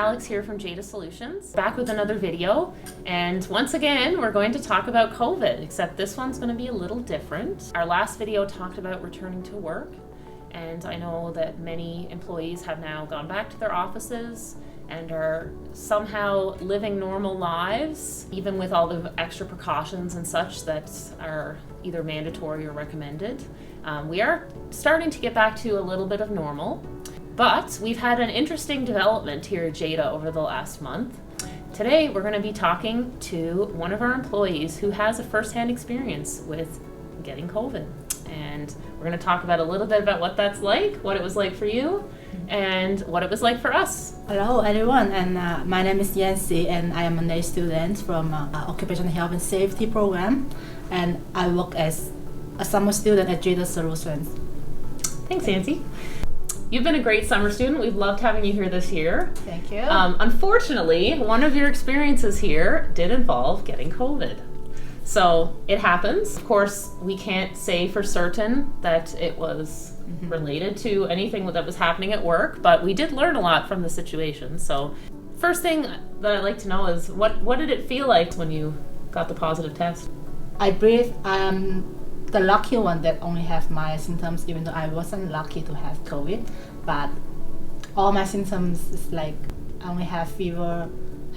Alex here from JADA Solutions, back with another video, and once again we're going to talk about COVID, except this one's going to be a little different. Our last video talked about returning to work, and I know that many employees have now gone back to their offices and are somehow living normal lives, even with all the extra precautions and such that are either mandatory or recommended. We are starting to get back to a little bit of normal. But we've had an interesting development here at JADA over the last month. Today we're going to be talking to one of our employees who has a first-hand experience with getting COVID. And we're going to talk about a little bit about what that's like, what it was like for you, and what it was like for us. Hello everyone, and my name is Yansi, and I am a NAIT student from Occupational Health and Safety Program, and I work as a summer student at JADA Solutions. Thanks, Yansi. You've been a great summer student. We've loved having you here this year. Thank you. Unfortunately, one of your experiences here did involve getting COVID. So it happens. Of course, we can't say for certain that it was related to anything that was happening at work, but we did learn a lot from the situation. So first thing that I'd like to know is what did it feel like when you got the positive test? I believe I'm the lucky one that only have my symptoms, even though I wasn't lucky to have COVID. But all my symptoms is like I only have fever,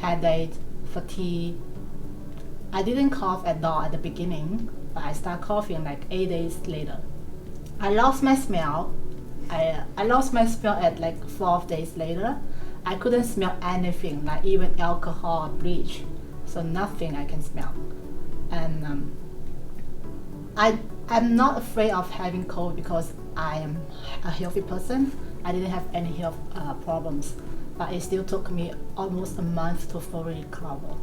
headache, fatigue. I didn't cough at all at the beginning, but I started coughing like 8 days later. I lost my smell. I lost my smell at like 12 days later. I couldn't smell anything, like even alcohol or bleach. So nothing I can smell. And I'm not afraid of having COVID because I am a healthy person. I didn't have any health problems, but it still took me almost a month to fully recover.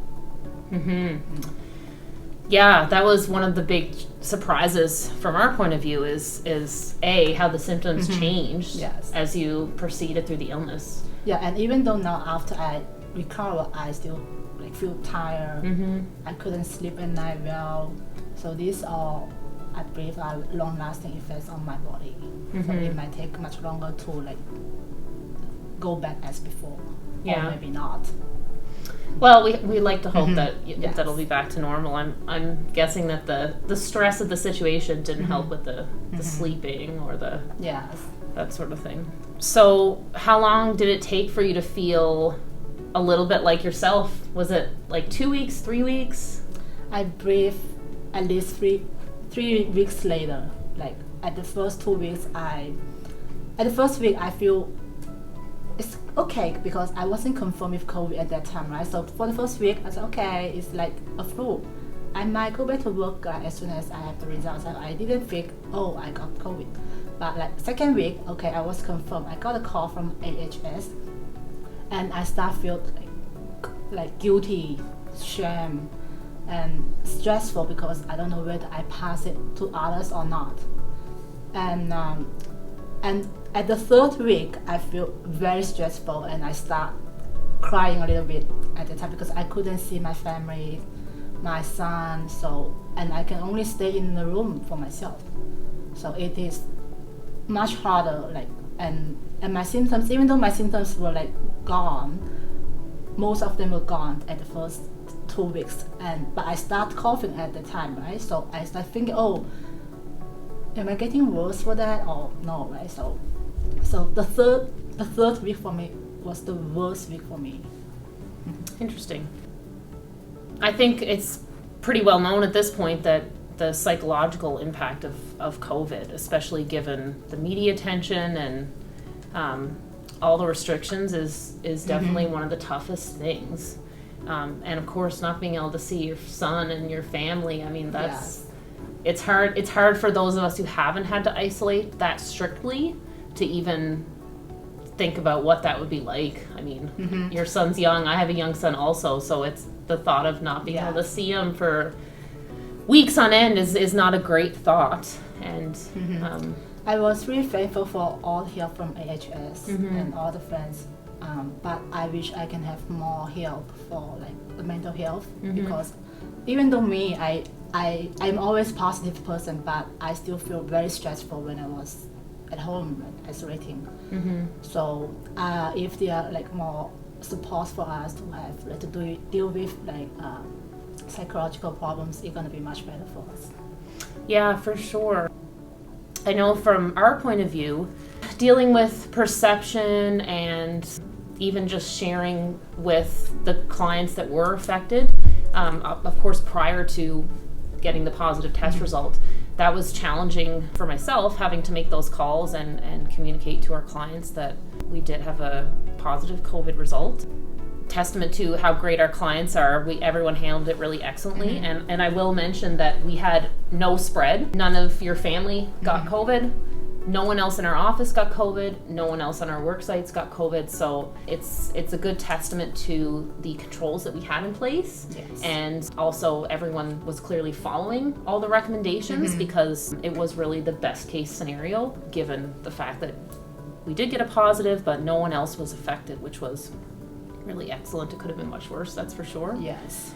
Yeah, that was one of the big surprises from our point of view is A, how the symptoms changed as you proceeded through the illness. Yeah, and even though now after I recover, I still like feel tired. I couldn't sleep at night well. So these are, I believe, are long-lasting effects on my body. So it might take much longer to like go back as before, or maybe not. Well, we like to hope that that'll be back to normal. I'm guessing that the stress of the situation didn't help with the sleeping or that sort of thing. So how long did it take for you to feel a little bit like yourself? Was it like 2 weeks, 3 weeks? I believe at least three weeks later. Like at the first 2 weeks, at the first week I feel it's okay because I wasn't confirmed with COVID at that time, right? So for the first week, I said, okay, it's like a flu. I might go back to work as soon as I have the results. I didn't think, oh, I got COVID. But like second week, okay, I was confirmed. I got a call from OHS, and I start feel like guilty, shame, and stressful because I don't know whether I pass it to others or not. And at the third week, I feel very stressful, and I start crying a little bit at the time because I couldn't see my family, my son, and I can only stay in the room for myself. So it is much harder, like, and my symptoms, even though my symptoms were like gone, most of them were gone at the first 2 weeks, but I start coughing at the time, right? So I start thinking, oh, am I getting worse for that or no, right? So the third week for me was the worst week for me. Interesting. I think it's pretty well known at this point that the psychological impact of COVID, especially given the media attention and all the restrictions, is definitely one of the toughest things. And of course, not being able to see your son and your family, I mean, it's hard for those of us who haven't had to isolate that strictly to even think about what that would be like. I mean, your son's young. I have a young son also, so it's the thought of not being able to see him for weeks on end is not a great thought. And I was really thankful for all help from AHS and all the friends. But I wish I can have more help for like the mental health because even though I'm always positive person, but I still feel very stressful when I was at home isolating. So if there are like more support for us to have like, to deal with like psychological problems, it's gonna be much better for us. Yeah, for sure. I know from our point of view, dealing with perception and even just sharing with the clients that were affected, of course, prior to getting the positive test result, that was challenging for myself, having to make those calls and communicate to our clients that we did have a positive COVID result. Testament to how great our clients are. Everyone handled it really excellently. And I will mention that we had no spread. None of your family got COVID. No one else in our office got COVID. No one else on our work sites got COVID. So it's a good testament to the controls that we had in place. Yes. And also everyone was clearly following all the recommendations because it was really the best case scenario given the fact that we did get a positive, but no one else was affected, which was really excellent. It could have been much worse, that's for sure. Yes.